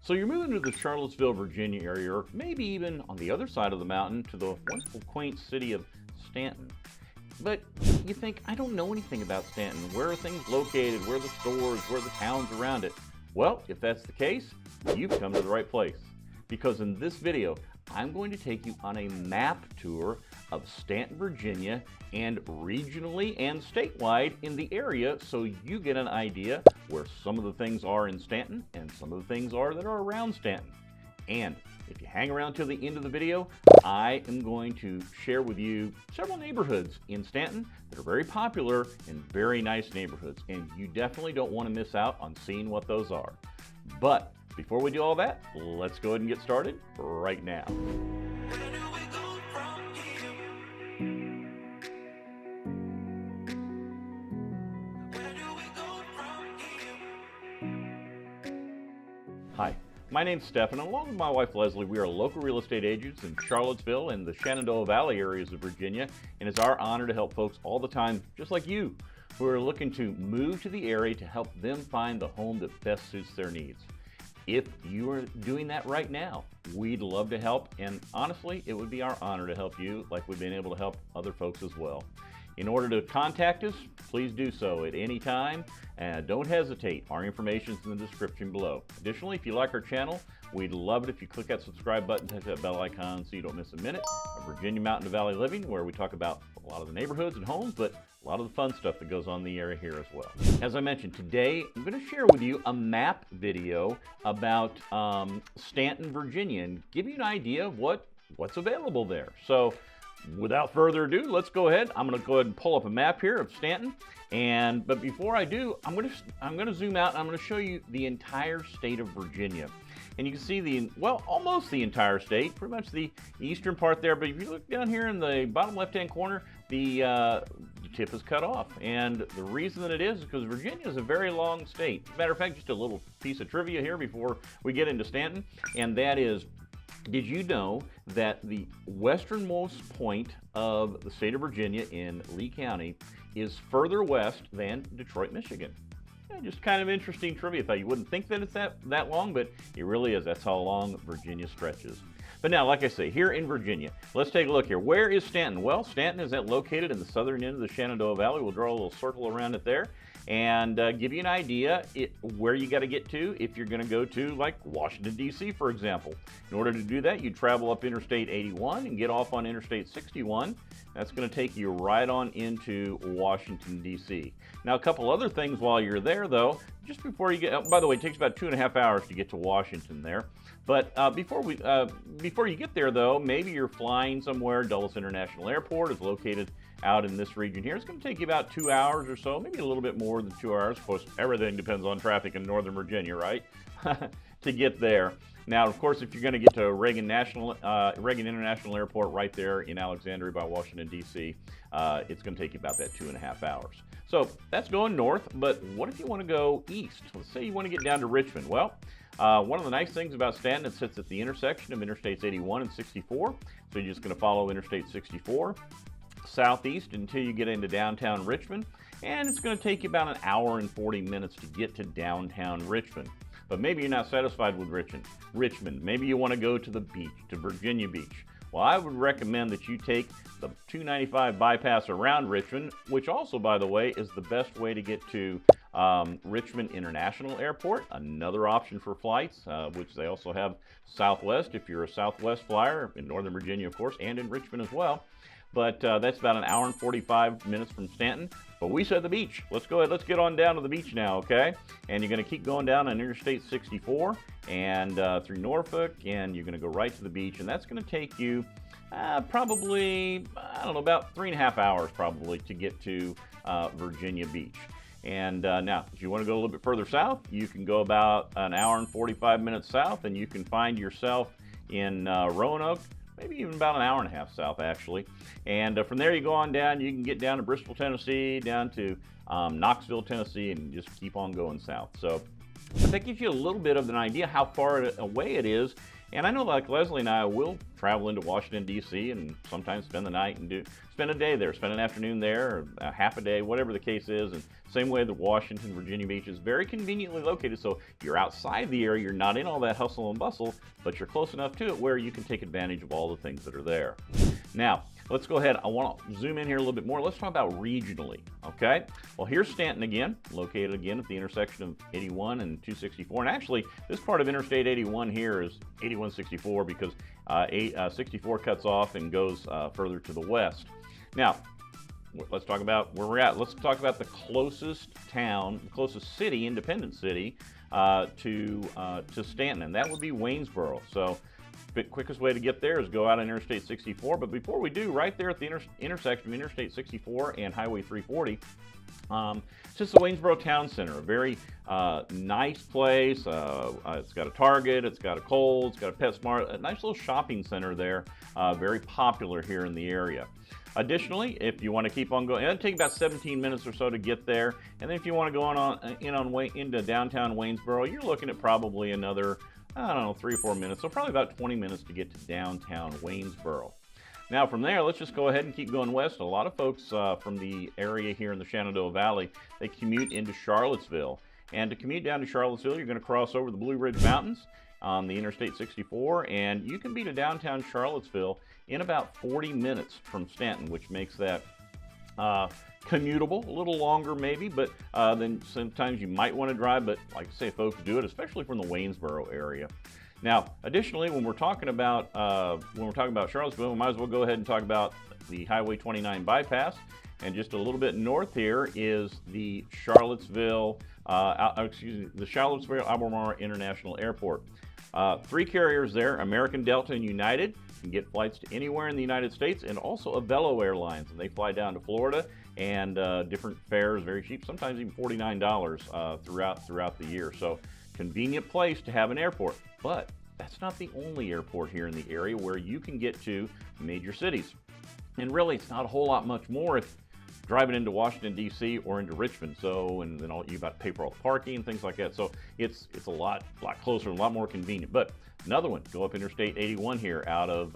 So you're moving to the Charlottesville, Virginia area, or maybe even on the other side of the mountain to the wonderful, quaint city of Staunton. But you think, I don't know anything about Staunton. Where are things located? Where are the stores? Where are the towns around it? Well, if that's the case, you've come to the right place. Because in this video, I'm going to take you on a map tour of Staunton, Virginia, and regionally and statewide in the area, so you get an idea where some of the things are in Staunton and some of the things are that are around Staunton. And if you hang around till the end of the video, I am going to share with you several neighborhoods in Staunton that are very popular and very nice neighborhoods, and you definitely don't want to miss out on seeing what those are. But before we do all that, let's go ahead and get started right now. Hi, my name's Stephen, and along with my wife Leslie, we are local real estate agents in Charlottesville and the Shenandoah Valley areas of Virginia, and it's our honor to help folks all the time, just like you, who are looking to move to the area to help them find the home that best suits their needs. If you are doing that right now, we'd love to help, and honestly, it would be our honor to help you like we've been able to help other folks as well. In order to contact us, please do so at any time, and don't hesitate. Our information is in the description below. Additionally, if you like our channel, we'd love it if you click that subscribe button, touch that bell icon so you don't miss a minute of Virginia Mountain to Valley Living, where we talk about a lot of the neighborhoods and homes, but a lot of the fun stuff that goes on in the area here as well. As I mentioned, today I'm going to share with you a map video about Staunton, Virginia, and give you an idea of what's available there. So without further ado, let's go ahead. I'm going to go ahead and pull up a map here of Staunton. But before I do, I'm going to zoom out and I'm going to show you the entire state of Virginia. And you can see almost the entire state, pretty much the eastern part there. But if you look down here in the bottom left-hand corner, the tip is cut off. And the reason that it is because Virginia is a very long state. As a matter of fact, just a little piece of trivia here before we get into Staunton, and that is, did you know that the westernmost point of the state of Virginia in Lee County is further west than Detroit, Michigan? Yeah, just kind of interesting trivia. Thought you wouldn't think that it's that long, but it really is. That's how long Virginia stretches. But now, like I say, here in Virginia, let's take a look here. Where is Staunton? Well, Staunton is located in the southern end of the Shenandoah Valley. We'll draw a little circle around it there and give you an idea where you got to get to if you're going to go to, like, Washington, D.C., for example. In order to do that, you travel up Interstate 81 and get off on Interstate 61. That's going to take you right on into Washington, D.C. Now, a couple other things while you're there, though. Just before you get, by the way, it takes about 2.5 hours to get to Washington there. But before you get there, though, maybe you're flying somewhere. Dulles International Airport is located out in this region here. It's going to take you about 2 hours or so, maybe a little bit more than 2 hours. Of course, everything depends on traffic in Northern Virginia, right? To get there. Now, of course, if you're going to get to Reagan International Airport right there in Alexandria by Washington, D.C., it's going to take you about that 2.5 hours. So that's going north, but what if you want to go east? Let's say you want to get down to Richmond. Well, one of the nice things about Staunton, it sits at the intersection of Interstates 81 and 64. So you're just going to follow Interstate 64 southeast until you get into downtown Richmond. And it's going to take you about an hour and 40 minutes to get to downtown Richmond. But maybe you're not satisfied with Richmond. Maybe you want to go to the beach, to Virginia Beach. Well, I would recommend that you take the 295 bypass around Richmond, which also, by the way, is the best way to get to Richmond International Airport, another option for flights, which they also have Southwest if you're a Southwest flyer, in Northern Virginia, of course, and in Richmond as well. But that's about an hour and 45 minutes from Staunton. But we said the beach. Let's go ahead. Let's get on down to the beach now, okay? And you're going to keep going down on Interstate 64 and through Norfolk, and you're going to go right to the beach. And that's going to take you probably, I don't know, about 3.5 hours probably to get to Virginia Beach. And now, if you want to go a little bit further south, you can go about an hour and 45 minutes south, and you can find yourself in Roanoke, maybe even about an hour and a half south, actually. And from there, you go on down. You can get down to Bristol, Tennessee, down to Knoxville, Tennessee, and just keep on going south. So that gives you a little bit of an idea how far away it is And I know like Leslie and I will travel into Washington, D.C. and sometimes spend the night and spend a day there, spend an afternoon there, or a half a day, whatever the case is. And same way the Washington, Virginia beach is very conveniently located. So you're outside the area, you're not in all that hustle and bustle, but you're close enough to it where you can take advantage of all the things that are there. Now, let's go ahead. I want to zoom in here a little bit more. Let's talk about regionally, okay? Well, here's Staunton again, located again at the intersection of 81 and 264. And actually, this part of Interstate 81 here is 8164 because 64 cuts off and goes further to the west. Now, let's talk about where we're at. Let's talk about the closest town, the closest city, independent city, to Staunton, and that would be Waynesboro. So the quickest way to get there is go out on Interstate 64, but before we do, right there at the intersection of Interstate 64 and Highway 340, it's just the Waynesboro Town Center, a very nice place. It's got a Target, it's got a Kohl's, it's got a PetSmart, a nice little shopping center there, very popular here in the area. Additionally, if you want to keep on going, it'll take about 17 minutes or so to get there. And then if you want to go into downtown Waynesboro, you're looking at probably another, I don't know, 3 or 4 minutes. So probably about 20 minutes to get to downtown Waynesboro. Now from there, let's just go ahead and keep going west. A lot of folks from the area here in the Shenandoah Valley, they commute into Charlottesville. And to commute down to Charlottesville, you're going to cross over the Blue Ridge Mountains on the Interstate 64, and you can be to downtown Charlottesville in about 40 minutes from Staunton, which makes that commutable, a little longer maybe, but then sometimes you might want to drive, but like I say, folks do it, especially from the Waynesboro area. Now, additionally, when we're talking about Charlottesville, we might as well go ahead and talk about the Highway 29 bypass. And just a little bit north here is the Charlottesville Albemarle International Airport. 3 carriers there, American, Delta, and United. You can get flights to anywhere in the United States, and also Avelo Airlines, and they fly down to Florida, and different fares, very cheap, sometimes even $49 throughout the year. So convenient place to have an airport, but that's not the only airport here in the area where you can get to major cities. And really, it's not a whole lot much more if driving into Washington, D.C. or into Richmond. So, and then you've got to pay for all the parking and things like that. So it's a lot closer, a lot more convenient. But another one, go up Interstate 81 here out of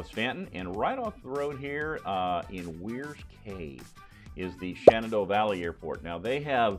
Staunton, and right off the road here in Weir's Cave is the Shenandoah Valley Airport. Now they have,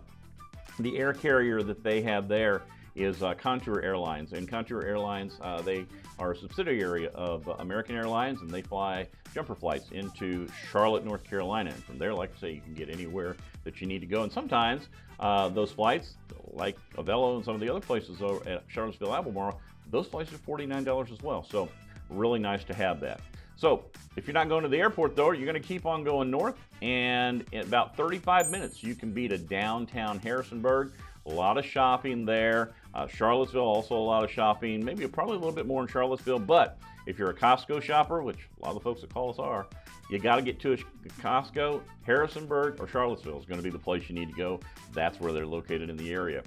the air carrier that they have there is Contour Airlines, and Contour Airlines, they are a subsidiary of American Airlines, and they fly jumper flights into Charlotte, North Carolina. And from there, like I say, you can get anywhere that you need to go. And sometimes those flights, like Avelo and some of the other places over at Charlottesville, Albemarle, those flights are $49 as well. So really nice to have that. So if you're not going to the airport though, you're going to keep on going north, and in about 35 minutes, you can be to downtown Harrisonburg. A lot of shopping there. Charlottesville, also a lot of shopping, maybe probably a little bit more in Charlottesville, but if you're a Costco shopper, which a lot of the folks that call us are, you got to get to a Costco. Harrisonburg or Charlottesville is going to be the place you need to go. That's where they're located in the area.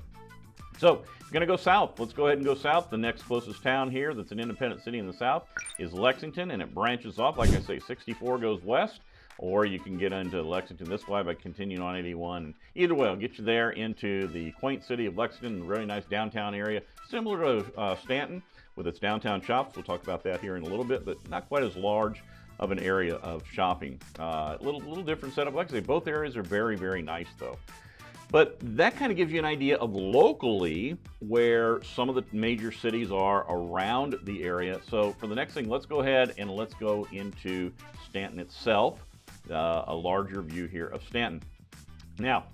So if you're going to go south, let's go ahead and go south. The next closest town here that's an independent city in the south is Lexington, and it branches off. Like I say, 64 goes west, or you can get into Lexington this way by continuing on 81. Either way, I'll get you there into the quaint city of Lexington, a very nice downtown area, similar to Staunton with its downtown shops. We'll talk about that here in a little bit, but not quite as large of an area of shopping. A little different setup. Like I say, both areas are very, very nice though. But that kind of gives you an idea of locally where some of the major cities are around the area. So for the next thing, let's go ahead and let's go into Staunton itself. A larger view here of Staunton. Now,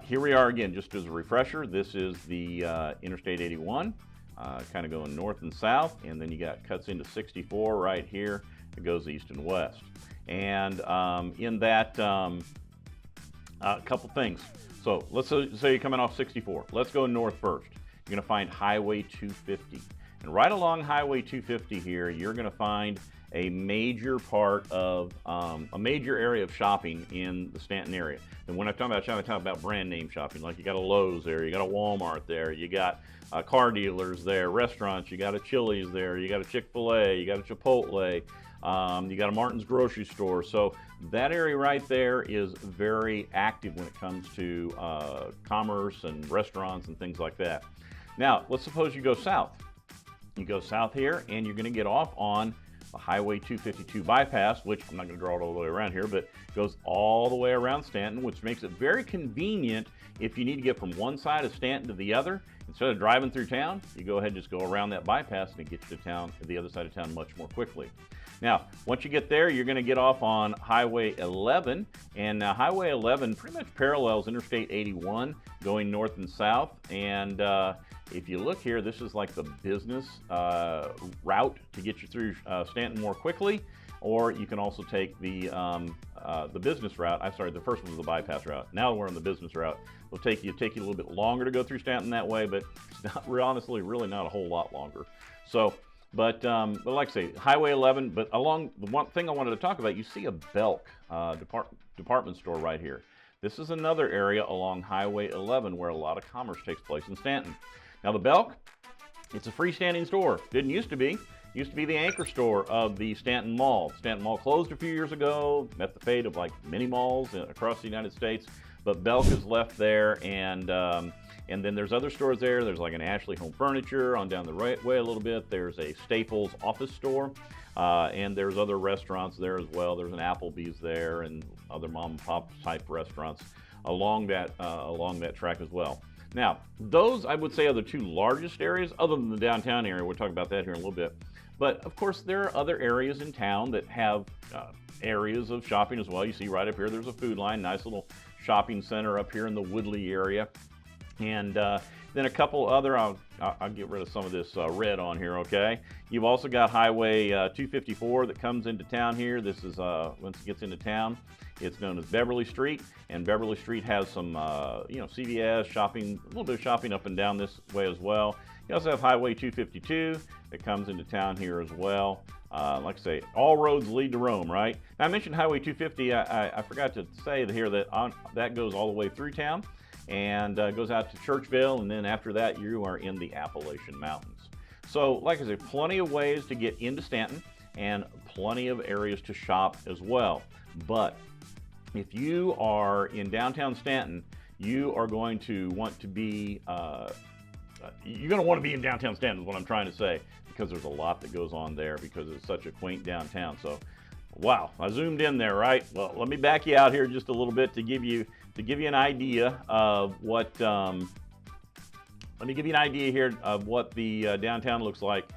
here we are again, just as a refresher. This is the Interstate 81, kind of going north and south, and then you got cuts into 64 right here. It goes east and west. And in that, a couple things. So let's say you're coming off 64. Let's go north first. You're going to find Highway 250. And right along Highway 250 here, you're going to find a major part of a major area of shopping in the Staunton area. And when I talk about shopping, I talk about brand name shopping. Like you got a Lowe's there, you got a Walmart there, you got car dealers there, restaurants, you got a Chili's there, you got a Chick-fil-A, you got a Chipotle, you got a Martin's grocery store. So that area right there is very active when it comes to commerce and restaurants and things like that. Now, let's suppose you go south. You go south here, and you're going to get off on the Highway 252 bypass, which I'm not going to draw it all the way around here, but goes all the way around Staunton, which makes it very convenient if you need to get from one side of Staunton to the other. Instead of driving through town, you go ahead and just go around that bypass and it gets you to town, the other side of town, much more quickly. Now, once you get there, you're going to get off on Highway 11, and Highway 11 pretty much parallels Interstate 81 going north and south. And if you look here, this is like the business route to get you through Staunton more quickly, or you can also take the business route. I'm sorry, the first one was the bypass route. Now we're on the business route. It'll take you a little bit longer to go through Staunton that way, but it's not, honestly, really not a whole lot longer. So. But like I say, Highway 11, but along the one thing I wanted to talk about, you see a Belk department store right here. This is another area along Highway 11 where a lot of commerce takes place in Staunton. Now the Belk, it's a freestanding store. Didn't used to be. Used to be the anchor store of the Staunton Mall. Staunton Mall closed a few years ago, met the fate of like many malls across the United States. But Belk is left there, and then there's other stores there. There's like an Ashley Home Furniture on down the right way a little bit. There's a Staples office store, and there's other restaurants there as well. There's an Applebee's there and other mom and pop type restaurants along that track as well. Now, those I would say are the two largest areas, other than the downtown area. We'll talk about that here in a little bit. But of course, there are other areas in town that have areas of shopping as well. You see right up here, there's a Food Line, nice little shopping center up here in the Woodley area. And then a couple other, I'll get rid of some of this red on here, okay? You've also got Highway 254 that comes into town here. This is, once it gets into town, it's known as Beverly Street. And Beverly Street has some, CVS, shopping, a little bit of shopping up and down this way as well. You also have Highway 252 that comes into town here as well. Like I say, all roads lead to Rome, right? Now, I mentioned Highway 250. I forgot to say here that that goes all the way through town and goes out to Churchville, and then after that, you are in the Appalachian Mountains. So, like I said, plenty of ways to get into Staunton and plenty of areas to shop as well. But if you are in downtown Staunton, you are going to want to be you're going to want to be in downtown Staunton is what I'm trying to say, because there's a lot that goes on there because it's such a quaint downtown. So, wow, I zoomed in there, right? Well, let me back you out here just a little bit to give you an idea of what. Let me give you an idea here of what the downtown looks like,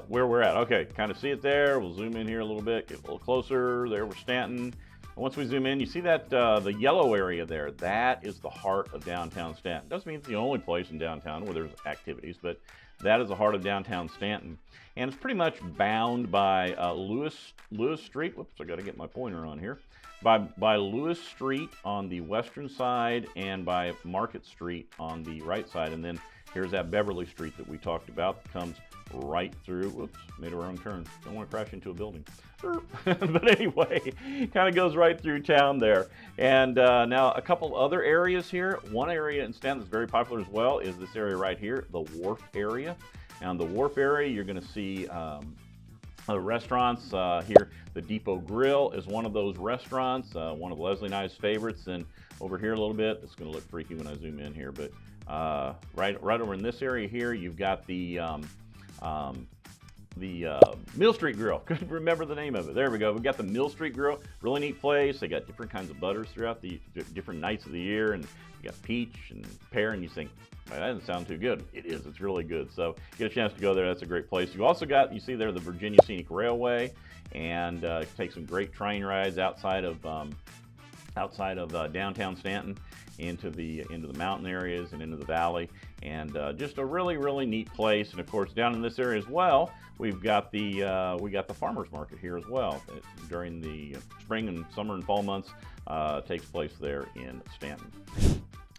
where we're at. Okay, kind of see it there. We'll zoom in here a little bit, get a little closer. There we're Staunton. Once we zoom in, you see that the yellow area there, that is the heart of downtown Staunton. Doesn't mean it's the only place in downtown where there's activities, but that is the heart of downtown Staunton. And it's pretty much bound by Lewis Street. Whoops, I got to get my pointer on here. By Lewis Street on the western side and by Market Street on the right side. And then here's that Beverly Street that we talked about that comes right through. Whoops, made a wrong turn. Don't want to crash into a building. But anyway, kind of goes right through town there. And now a couple other areas here. One area in Staunton that's very popular as well is this area right here, the Wharf area. Now in the Wharf area, you're going to see restaurants here. The Depot Grill is one of those restaurants, one of Leslie and I's favorites. And over here a little bit, it's going to look freaky when I zoom in here, but right over in this area here, you've got the Mill Street Grill. Couldn't remember the name of it. There we go. We've got the Mill Street Grill. Really neat place. They got different kinds of butters throughout the different nights of the year, and you got peach and pear, and you think, that doesn't sound too good. It is. It's really good. So get a chance to go there. That's a great place. You also got, you see there, the Virginia Scenic Railway, and take some great train rides outside of downtown Staunton into the mountain areas and into the valley, and just a really neat place. And of course, down in this area as well, we've got the farmers market here as well. During the spring and summer and fall months, takes place there in Staunton.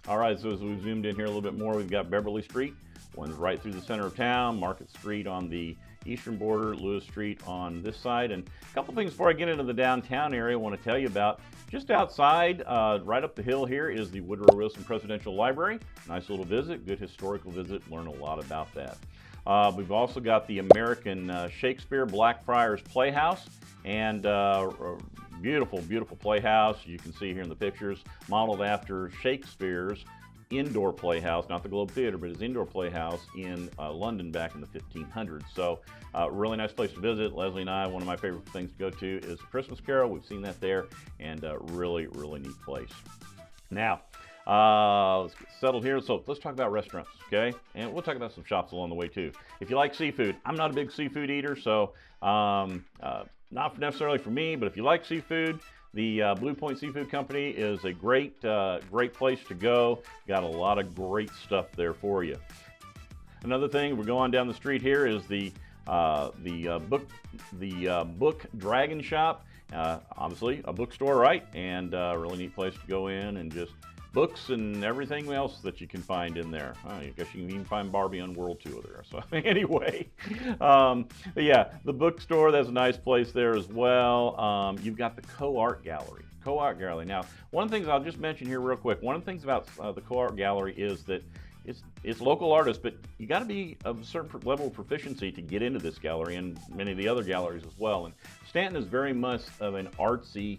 All right, so as we've zoomed in here a little bit more, we've got Beverly Street, one's right through the center of town, Market Street on the eastern border, Lewis Street on this side. And a couple things before I get into the downtown area I want to tell you about. Just outside, right up the hill here, is the Woodrow Wilson Presidential Library. Nice little visit, good historical visit, learn a lot about that. We've also got the American Shakespeare Blackfriars Playhouse, and beautiful playhouse. You can see here in the pictures, modeled after Shakespeare's indoor playhouse, not the Globe Theater, but his indoor playhouse in London back in the 1500s. So really nice place to visit. Leslie and I, one of my favorite things to go to is Christmas Carol. We've seen that there, and really neat place. Now, let's get settled here. So let's talk about restaurants, okay? And we'll talk about some shops along the way too. If you like seafood, I'm not a big seafood eater, so not necessarily for me, but if you like seafood, the Blue Point Seafood Company is a great place to go. Got a lot of great stuff there for you. Another thing, we're going down the street here is the Book Dragon Shop. Obviously a bookstore, right? And really neat place to go in and just books and everything else that you can find in there. I guess you can even find Barbie on World Tour there. So anyway, but yeah, the bookstore, that's a nice place there as well. You've got the Co-Art Gallery. Co-Art Gallery. Now, one of the things I'll just mention here real quick, one of the things about the Co-Art Gallery is that it's local artists, but you got to be of a certain level of proficiency to get into this gallery and many of the other galleries as well. And Staunton is very much of an artsy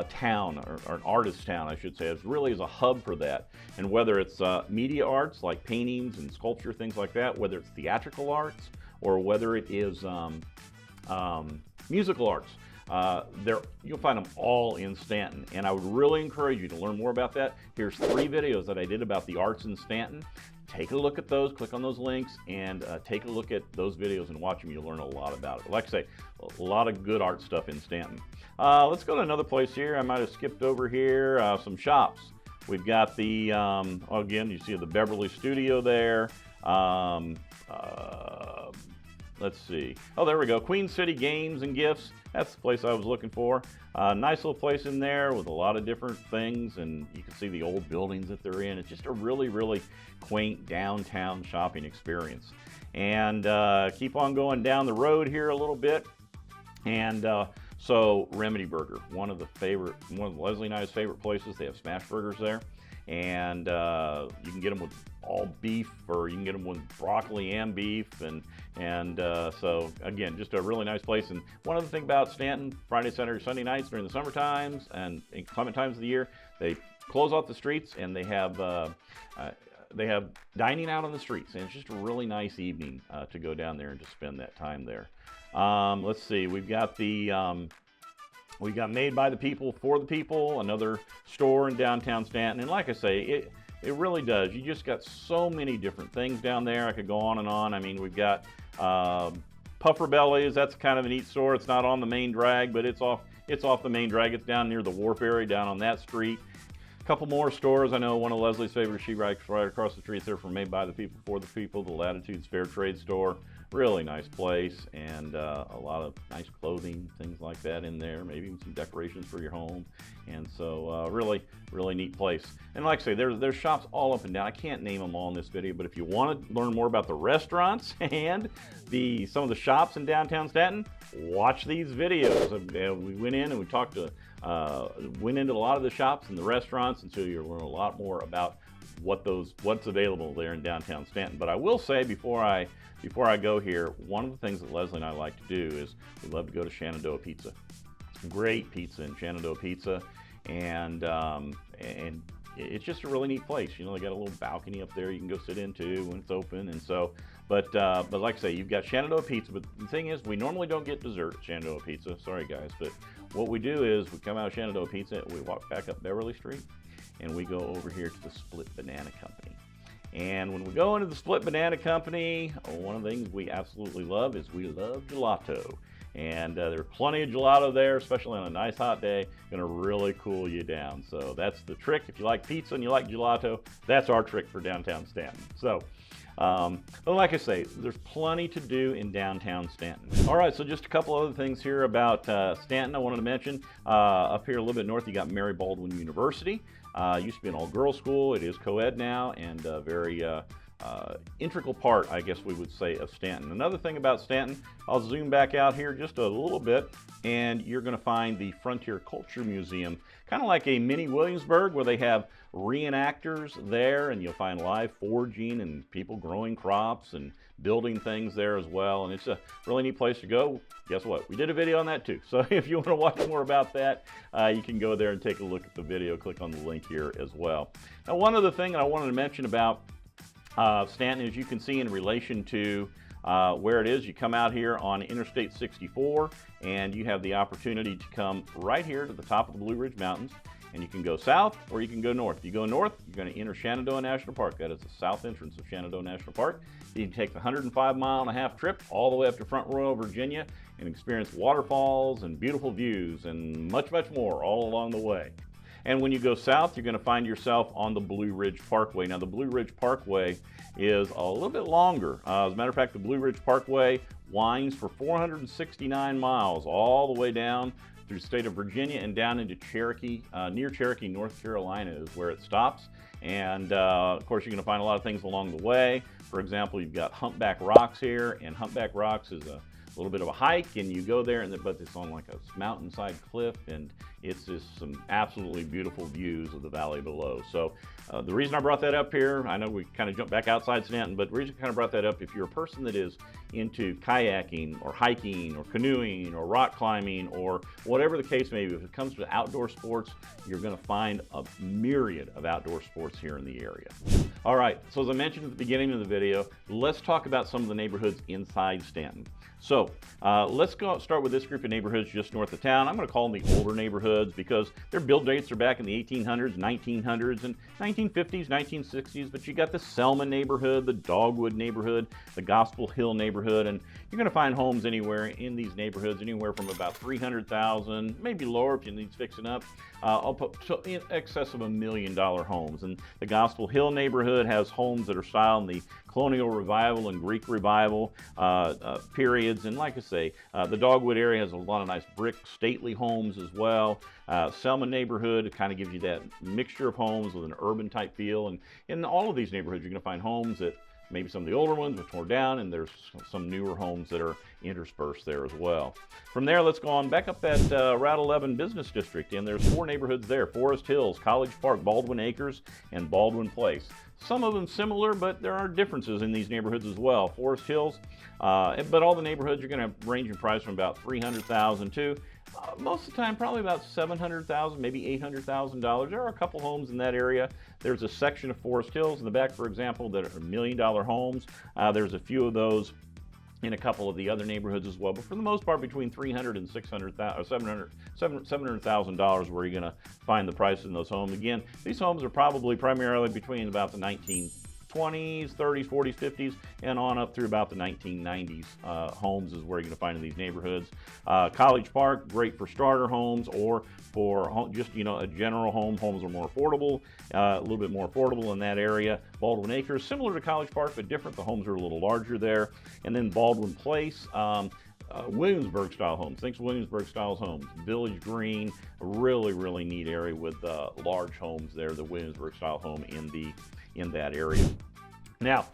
town, or an artist town, I should say. It really is a hub for that. And whether it's media arts like paintings and sculpture, things like that, whether it's theatrical arts or whether it is musical arts, you'll find them all in Staunton, and I would really encourage you to learn more about that. Here's 3 videos that I did about the arts in Staunton. Take a look at those, click on those links, and take a look at those videos and watch them. You'll learn a lot about it. Like I say, a lot of good art stuff in Staunton. Let's go to another place here. I might have skipped over here, some shops. We've got the, again, you see the Beverly studio there. Let's see. Oh, there we go. Queen City Games and Gifts. That's the place I was looking for. Nice little place in there with a lot of different things, and you can see the old buildings that they're in. It's just a really quaint downtown shopping experience. And keep on going down the road here a little bit. And so Remedy Burger, one of Leslie and I's favorite places. They have smash burgers there. And you can get them with all beef, or you can get them with broccoli and beef, and so again, just a really nice place. And one other thing about Staunton, Friday, Saturday, Sunday nights during the summer times and inclement times of the year, they close off the streets and they have dining out on the streets, and it's just a really nice evening to go down there and to spend that time there. Let's see, we got Made by the People for the People, another store in downtown Staunton. And like I say, it really does. You just got so many different things down there. I could go on and on. I mean, we've got Puffer Bellies. That's kind of a neat store. It's not on the main drag, but it's off the main drag. It's down near the wharf area, down on that street. A couple more stores. I know one of Leslie's favorite sheetracks right across the street there from Made by the People for the People, the Latitudes Fair Trade Store. Really nice place, and a lot of nice clothing, things like that in there, maybe even some decorations for your home. And so really neat place. And like I say, there's shops all up and down. I can't name them all in this video, but if you want to learn more about the restaurants and some of the shops in downtown Staunton, watch these videos. We went in and we went into a lot of the shops and the restaurants, and so you'll learn a lot more about what's available there in downtown Staunton. But I will say before I go here, one of the things that Leslie and I like to do is we love to go to Shenandoah Pizza. Great pizza in Shenandoah Pizza, and it's just a really neat place. You know, they got a little balcony up there you can go sit into when it's open, and so. But like I say, you've got Shenandoah Pizza. But the thing is, we normally don't get dessert at Shenandoah Pizza. Sorry guys, but what we do is we come out of Shenandoah Pizza, we walk back up Beverly Street, and we go over here to the Split Banana Company. And when we go into the Split Banana Company, one of the things we absolutely love is we love gelato. And there's plenty of gelato there, especially on a nice hot day, gonna really cool you down. So that's the trick. If you like pizza and you like gelato, that's our trick for downtown Staunton. So, but like I say, there's plenty to do in downtown Staunton. All right, so just a couple other things here about Staunton I wanted to mention. Up here a little bit north, you got Mary Baldwin University. Used to be an all-girls school. It is co-ed now, and very integral part, I guess we would say, of Staunton. Another thing about Staunton, I'll zoom back out here just a little bit, and you're going to find the Frontier Culture Museum, kind of like a mini Williamsburg, where they have reenactors there, and you'll find live foraging and people growing crops and building things there as well. And it's a really neat place to go. Guess what? We did a video on that too. So if you want to watch more about that, you can go there and take a look at the video. Click on the link here as well. Now, one other thing that I wanted to mention about Staunton, as you can see in relation to where it is, you come out here on Interstate 64 and you have the opportunity to come right here to the top of the Blue Ridge Mountains, and you can go south or you can go north. If you go north, you're going to enter Shenandoah National Park. That is the south entrance of Shenandoah National Park. You can take the 105-mile-and-a-half trip all the way up to Front Royal, Virginia, and experience waterfalls and beautiful views and much, much more all along the way. And when you go south, you're going to find yourself on the Blue Ridge Parkway. Now, the Blue Ridge Parkway is a little bit longer. As a matter of fact, the Blue Ridge Parkway winds for 469 miles all the way down through the state of Virginia and down into Cherokee, near Cherokee, North Carolina is where it stops. And of course, you're going to find a lot of things along the way. For example, you've got Humpback Rocks here, and Humpback Rocks is a little bit of a hike, and you go there, but it's on like a mountainside cliff, and it's just some absolutely beautiful views of the valley below. So the reason I brought that up here, I know we kind of jumped back outside Staunton, but the reason I kind of brought that up, if you're a person that is into kayaking or hiking or canoeing or rock climbing or whatever the case may be, if it comes to outdoor sports, you're going to find a myriad of outdoor sports here in the area. All right, so as I mentioned at the beginning of the video, let's talk about some of the neighborhoods inside Staunton. So let's start with this group of neighborhoods just north of town. I'm going to call them the older neighborhoods because their build dates are back in the 1800s, 1900s, and 1950s, 1960s. But you got the Selma neighborhood, the Dogwood neighborhood, the Gospel Hill neighborhood, and you're going to find homes anywhere in these neighborhoods, anywhere from about 300,000, maybe lower if you need fixing up, up to in excess of $1 million homes. And the Gospel Hill neighborhood has homes that are styled in the Colonial Revival and Greek Revival periods. And like I say, the Dogwood area has a lot of nice brick, stately homes as well. Selma neighborhood kind of gives you that mixture of homes with an urban type feel. And in all of these neighborhoods, you're going to find homes that maybe some of the older ones were torn down, and there's some newer homes that are interspersed there as well. From there, let's go on back up that Route 11 Business District, and there's 4 neighborhoods there: Forest Hills, College Park, Baldwin Acres, and Baldwin Place. Some of them similar, but there are differences in these neighborhoods as well. Forest Hills, but all the neighborhoods are going to range in price from about $300,000 to most of the time probably about $700,000, maybe $800,000. There are a couple homes in that area. There's a section of Forest Hills in the back, for example, that are $1 million homes. There's a few of those in a couple of the other neighborhoods as well, but for the most part, between $300,000 and $700,000 where you're going to find the price in those homes. Again, these homes are probably primarily between about the 1920s, 30s, 40s, 50s, and on up through about the 1990s. Homes is where you're going to find in these neighborhoods. College Park, great for starter homes or for just, a general home. Homes are more affordable, a little bit more affordable in that area. Baldwin Acres, similar to College Park, but different. The homes are a little larger there. And then Baldwin Place, Williamsburg style homes. Think Williamsburg style homes. Village Green, a really, really neat area with large homes there. The Williamsburg style home in that area. Now,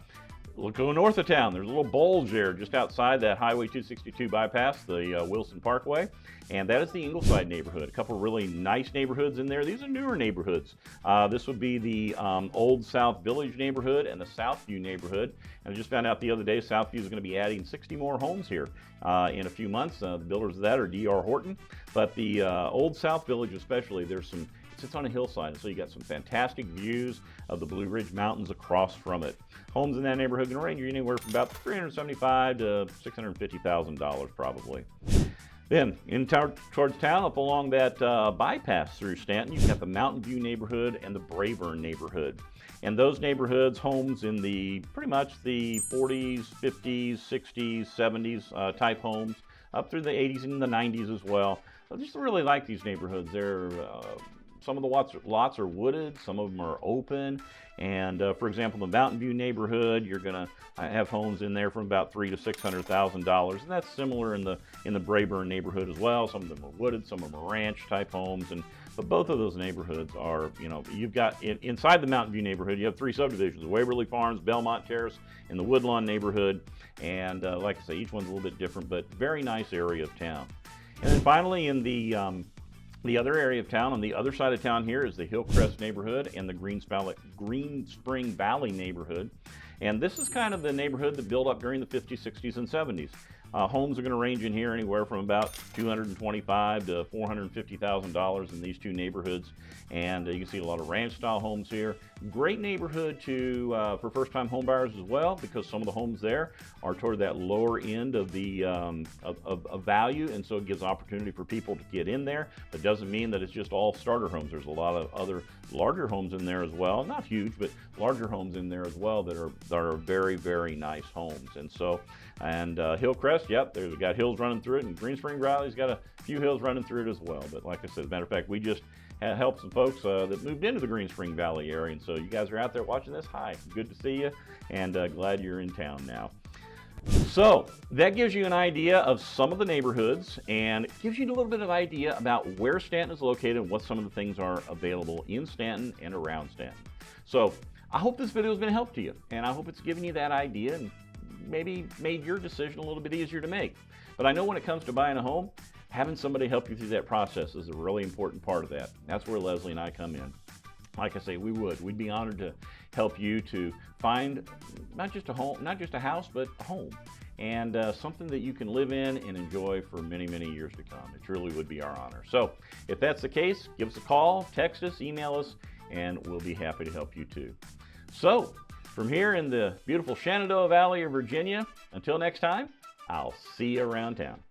we'll go north of town. There's a little bulge there just outside that Highway 262 bypass, the Wilson Parkway, and that is the Ingleside neighborhood. A couple really nice neighborhoods in there. These are newer neighborhoods. This would be the Old South Village neighborhood and the Southview neighborhood. And I just found out the other day Southview is going to be adding 60 more homes here in a few months. The builders of that are D.R. Horton. But the Old South Village especially, there's some, it sits on a hillside, so you got some fantastic views of the Blue Ridge Mountains across from it. Homes in that neighborhood can range anywhere from about $375,000 to $650,000 probably. Then, towards town, up along that bypass through Staunton, you've got the Mountain View neighborhood and the Brayburn neighborhood. And those neighborhoods, homes in the pretty much the 40s, 50s, 60s, 70s type homes, up through the 80s and the 90s as well. I just really like these neighborhoods. They're some of the lots are wooded, some of them are open, and for example, the Mountain View neighborhood, you're going to have homes in there from about $300,000 to $600,000, and that's similar in the Brayburn neighborhood as well. Some of them are wooded, some of them are ranch type homes, and But both of those neighborhoods are, you've got inside the Mountain View neighborhood, you have 3 subdivisions: Waverly Farms, Belmont Terrace, and the Woodlawn neighborhood. And like I say, each one's a little bit different, but very nice area of town. And then finally, in the other area of town, on the other side of town here, is the Hillcrest neighborhood and the Green Spring Valley neighborhood. And this is kind of the neighborhood that built up during the 50s, 60s, and 70s. Homes are going to range in here anywhere from about $225,000 to $450,000 in these 2 neighborhoods. And you can see a lot of ranch-style homes here. Great neighborhood for first-time home buyers as well, because some of the homes there are toward that lower end of the of value, and so it gives opportunity for people to get in there. But doesn't mean that it's just all starter homes. There's a lot of other larger homes in there as well. Not huge, but larger homes in there as well that are very, very nice homes. And so, Hillcrest, yep, there's got hills running through it, and Green Spring Valley's got a few hills running through it as well. But like I said, as a matter of fact, we just helped some folks that moved into the Green Spring Valley area, and so you guys are out there watching this. Hi, good to see you, and glad you're in town now. So that gives you an idea of some of the neighborhoods, and it gives you a little bit of idea about where Staunton is located and what some of the things are available in Staunton and around Staunton. So I hope this video has been a help to you, and I hope it's given you that idea and maybe made your decision a little bit easier to make. But I know when it comes to buying a home, having somebody help you through that process is a really important part of that. That's where Leslie and I come in. Like I say, we'd be honored to help you to find not just a home, not just a house, but a home, and something that you can live in and enjoy for many, many years to come. It truly would be our honor. So if that's the case, give us a call, text us, email us, and we'll be happy to help you too. So from here in the beautiful Shenandoah Valley of Virginia, until next time, I'll see you around town.